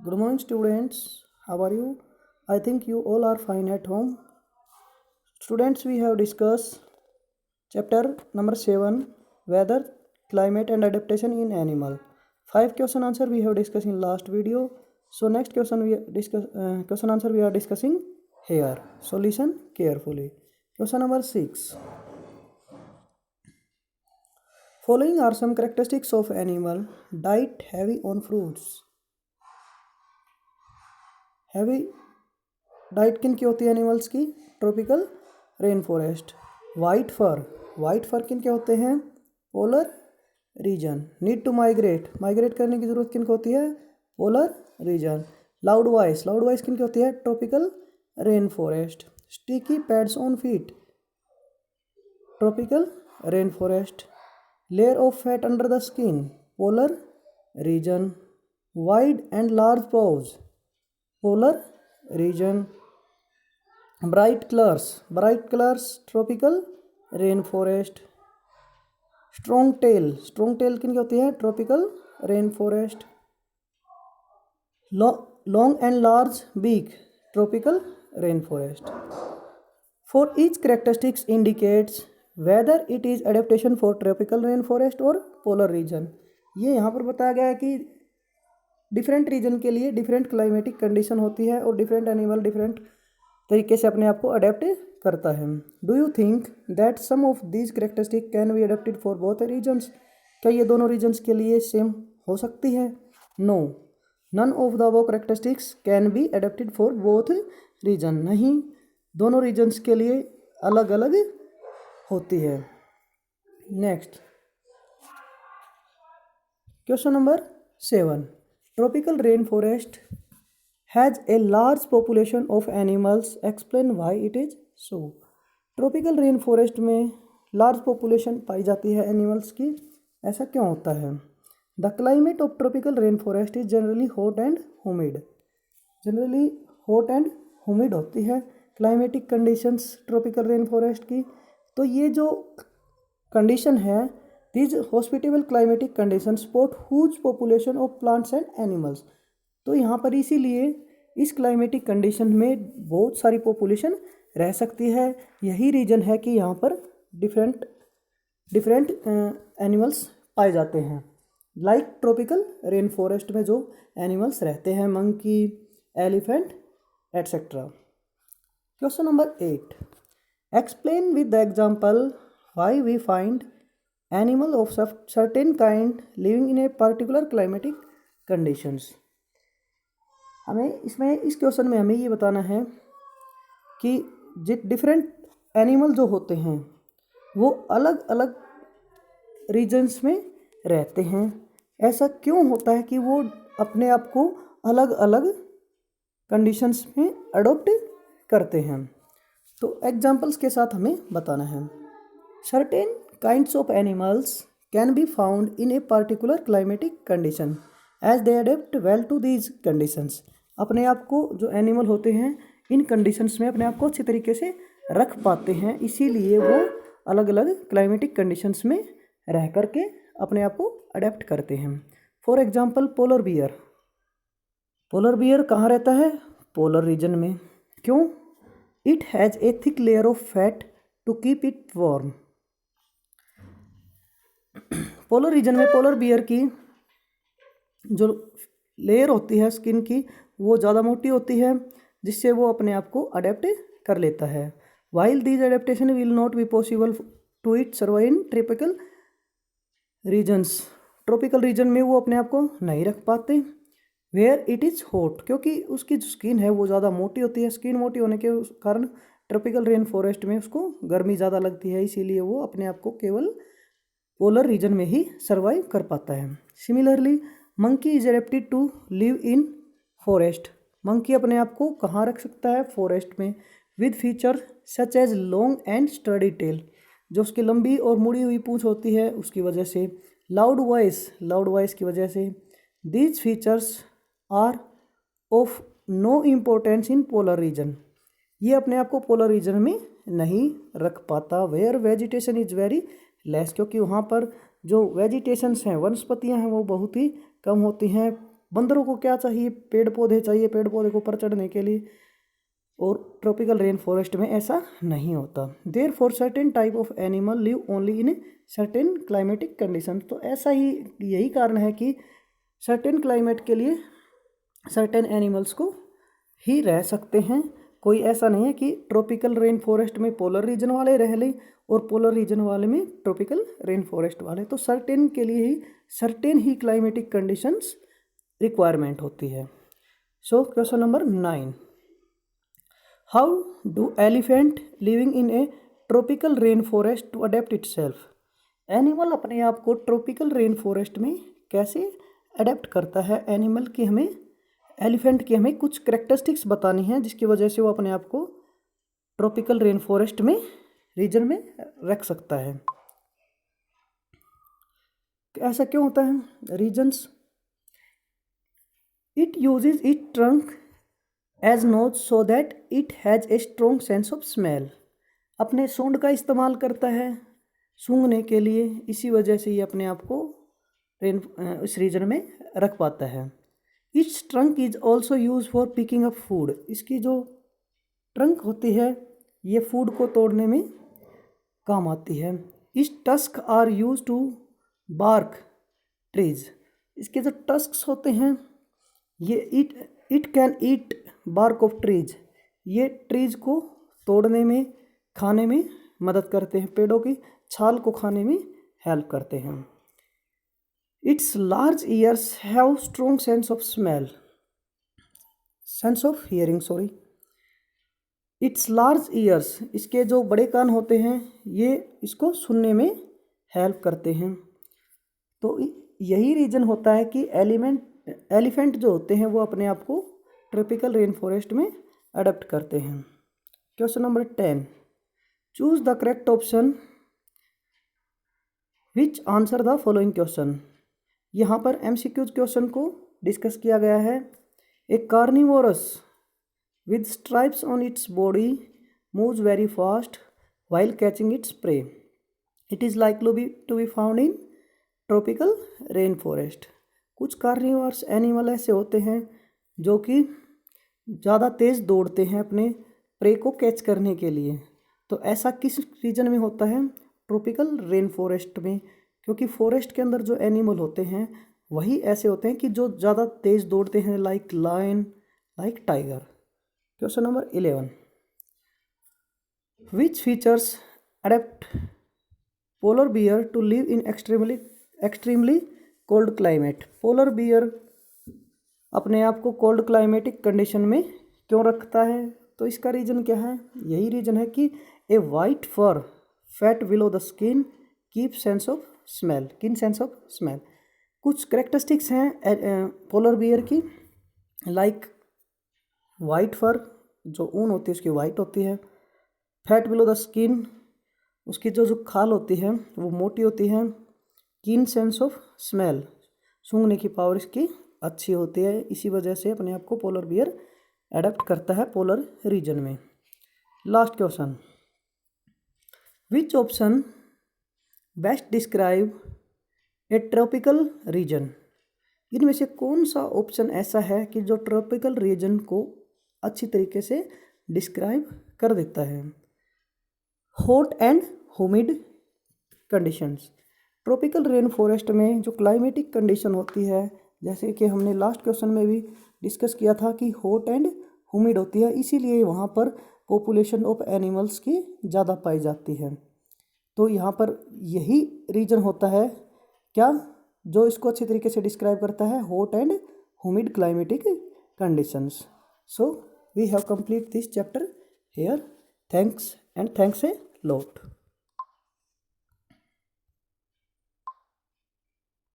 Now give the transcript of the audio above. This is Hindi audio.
Good morning, students. How are you? I think you all are fine at home. Students, we have discussed chapter number 7 Weather, Climate and Adaptation in Animal. 5 question answer we have discussed in last video. So next question answer we are discussing here. So listen carefully. Question number 6. Following are some characteristics of animal diet heavy on fruits. Heavy diet किन की होती है एनिमल्स की? Tropical rain forest. White fur किन के होते हैं? Polar region. Need to migrate करने की ज़रूरत किन को होती है? Polar region. लाउड वॉइस किन की होती है? Tropical rain forest. Sticky pads on feet, tropical rain forest. Layer of fat under the skin, polar region. Wide and large paws, polar region. Bright colours tropical rain forest. Strong tail किन की होती है? Tropical rain forest. Long and large beak, tropical rain forest. For each characteristics indicates whether it is adaptation for tropical rain forest और पोलर रीजन. ये यहाँ पर बताया गया है कि डिफरेंट रीजन के लिए डिफरेंट क्लाइमेटिक कंडीशन होती है और डिफरेंट एनिमल डिफरेंट तरीके से अपने आप को अडेप्ट करता है. Do you think that some of these characteristic can be adapted for both regions? क्या ये दोनों रीजन्स के लिए सेम हो सकती है? No, none of the above characteristics can be adapted for both region. नहीं, दोनों रीजन्स के लिए अलग अलग होती है. Next question number 7. Tropical rainforest has a large population of animals. Explain why it is so. Tropical rainforest में large population पाई जाती है animals की. ऐसा क्यों होता है? The climate of tropical rainforest is generally hot and humid. Generally hot and humid होती है climatic conditions tropical rainforest की. तो ये जो condition है, These hospitable climatic conditions support huge population of plants and animals. तो यहाँ पर इसीलिए इस क्लाइमेटिक कंडीशन में बहुत सारी पॉपुलेशन रह सकती है. यही रीजन है कि यहाँ पर डिफरेंट एनिमल्स पाए जाते हैं. लाइक ट्रॉपिकल रेन फॉरेस्ट में जो एनिमल्स रहते हैं, monkey, elephant etcetera. Question number 8. Explain with the example why we find animal of certain kind living in a particular climatic conditions. हमें इस क्वेश्चन में हमें ये बताना है कि डिफरेंट एनिमल जो होते हैं वो अलग अलग रीजन्स में रहते हैं. ऐसा क्यों होता है कि वो अपने आप को अलग अलग कंडीशंस में अडोप्ट करते हैं? तो एग्जांपल्स के साथ हमें बताना है. Certain kinds of animals can be found in a particular climatic condition as they adapt well to these conditions. अपने आप को जो एनिमल होते हैं इन कंडीशंस में अपने आप को अच्छी तरीके से रख पाते हैं, इसीलिए वो अलग अलग क्लाइमेटिक कंडीशंस में रह करके अपने आप को अडेप्ट करते हैं. फॉर एग्जांपल पोलर बियर कहाँ रहता है? पोलर रीजन में. क्यों? It has a thick layer of fat to keep it warm. Polar region में पोलर बियर की जो लेयर होती है स्किन की वो ज़्यादा मोटी होती है, जिससे वो अपने आप को अडेप्ट कर लेता है. While these adaptation will not be possible to it survive in tropical regions. Tropical region में वो अपने आप को नहीं रख पाते. वेयर इट इज़ हॉट, क्योंकि उसकी जो स्किन है वो ज़्यादा मोटी होती है. स्किन मोटी होने के कारण ट्रॉपिकल रेन फॉरेस्ट में उसको गर्मी ज़्यादा लगती है, इसीलिए वो अपने आप को केवल पोलर रीजन में ही सर्वाइव कर पाता है. Similarly monkey is adapted to live in forest. Monkey अपने आप को कहाँ रख सकता है? फॉरेस्ट में. With feature such as long and sturdy tail, जो उसकी लंबी और मुड़ी हुई पूंछ होती है उसकी वजह से. लाउड वॉइस की वजह से. These features are of no importance in polar region. ये अपने आप को पोलर रीजन में नहीं रख पाता. Where vegetation is very less, क्योंकि वहाँ पर जो वेजिटेशंस हैं, वनस्पतियाँ हैं, वो बहुत ही कम होती हैं. बंदरों को क्या चाहिए? पेड़ पौधे चाहिए, पेड़ पौधे को ऊपर चढ़ने के लिए, और ट्रॉपिकल रेन फॉरेस्ट में ऐसा नहीं होता। Therefore certain type of animal live only in certain climatic condition. तो ऐसा ही यही कारण है कि सर्टेन क्लाइमेट के लिए सर्टेन एनिमल्स को ही रह सकते हैं। कोई ऐसा नहीं है कि ट्रॉपिकल रेन फॉरेस्ट में पोलर रीजन वाले रह लें और पोलर रीजन वाले में ट्रॉपिकल रेन फॉरेस्ट वाले। तो सर्टेन के लिए ही सर्टेन ही क्लाइमेटिक कंडीशंस रिक्वायरमेंट होती है। So question number 9, how do elephant living in a tropical rain forest to adapt itself? Animal अपने आप को ट्रॉपिकल रेन फॉरेस्ट में कैसे अडेप्ट करता है? एनिमल की हमें एलिफेंट की हमें कुछ करेक्टरिस्टिक्स बतानी है जिसकी वजह से वो अपने आप को ट्रॉपिकल रेन फॉरेस्ट में रीजन में रख सकता है। ऐसा क्यों होता है? Reasons, it uses it trunk as nose so that it has a strong sense of smell. अपने सूंड का इस्तेमाल करता है सूंघने के लिए, इसी वजह से ये अपने आप को इस रीजन में रख पाता है। It's trunk is also use for picking up food. इसकी जो ट्रंक होती है ये फूड को तोड़ने में काम आती है। इस tusk are use to bark trees. इसके जो टस्क्स होते हैं ये it can eat bark of trees. ये ट्रीज को तोड़ने में, खाने में मदद करते हैं, पेड़ों की छाल को खाने में हेल्प करते हैं। It's large years have strong sense of smell, sense of hearing sorry. It's large years, इसके जो बड़े कान होते हैं ये इसको सुनने में हेल्प करते हैं। तो यही रीज़न होता है कि एलिफेंट जो होते हैं वो अपने आप को ट्रॉपिकल रेन फॉरेस्ट में अडेप्ट करते हैं। Question number 10, choose the correct option which answer the following question. यहाँ पर MCQ क्वेश्चन को डिस्कस किया गया है। A carnivorous with stripes on its body moves very fast while catching its prey. It is likely to be found in tropical rain forest. कुछ कार्निवोरस एनिमल ऐसे होते हैं जो कि ज़्यादा तेज़ दौड़ते हैं अपने प्रे को कैच करने के लिए। तो ऐसा किस रीजन में होता है? ट्रॉपिकल रेन फॉरेस्ट में, क्योंकि फॉरेस्ट के अंदर जो एनिमल होते हैं वही ऐसे होते हैं कि जो ज़्यादा तेज़ दौड़ते हैं, like lion, like tiger. Question number 11, which features adapt polar bear to live in extremely cold climate. Polar bear अपने आप को कोल्ड क्लाइमेटिक कंडीशन में क्यों रखता है? तो इसका रीज़न क्या है? यही रीज़न है कि a white fur fat below the skin keep sense of smell, keen sense of smell. कुछ करेक्टरिस्टिक्स हैं पोलर बियर की, लाइक वाइट फर, जो ऊन होती है उसकी वाइट होती है। फैट बिलो द स्किन, उसकी जो खाल होती है वो मोटी होती है। कीन सेंस ऑफ स्मेल, सूंघने की पावर इसकी अच्छी होती है, इसी वजह से अपने आप को पोलर बियर एडेप्ट करता है पोलर रीजन में। Last question, which option best describe A tropical region. इनमें से कौन सा ऑप्शन ऐसा है कि जो ट्रॉपिकल रीजन को अच्छी तरीके से डिस्क्राइब कर देता है? Hot and humid conditions. Tropical rain forest में जो क्लाइमेटिक कंडीशन होती है, जैसे कि हमने लास्ट क्वेश्चन में भी डिस्कस किया था कि हॉट एंड ह्यूमिड होती है, इसीलिए वहाँ पर पॉपुलेशन ऑफ एनिमल्स की ज़्यादा पाई जाती है। तो यहाँ पर यही रीजन होता है क्या जो इसको अच्छी तरीके से डिस्क्राइब करता है, hot and humid climatic conditions. So we have complete this chapter here. Thanks a lot.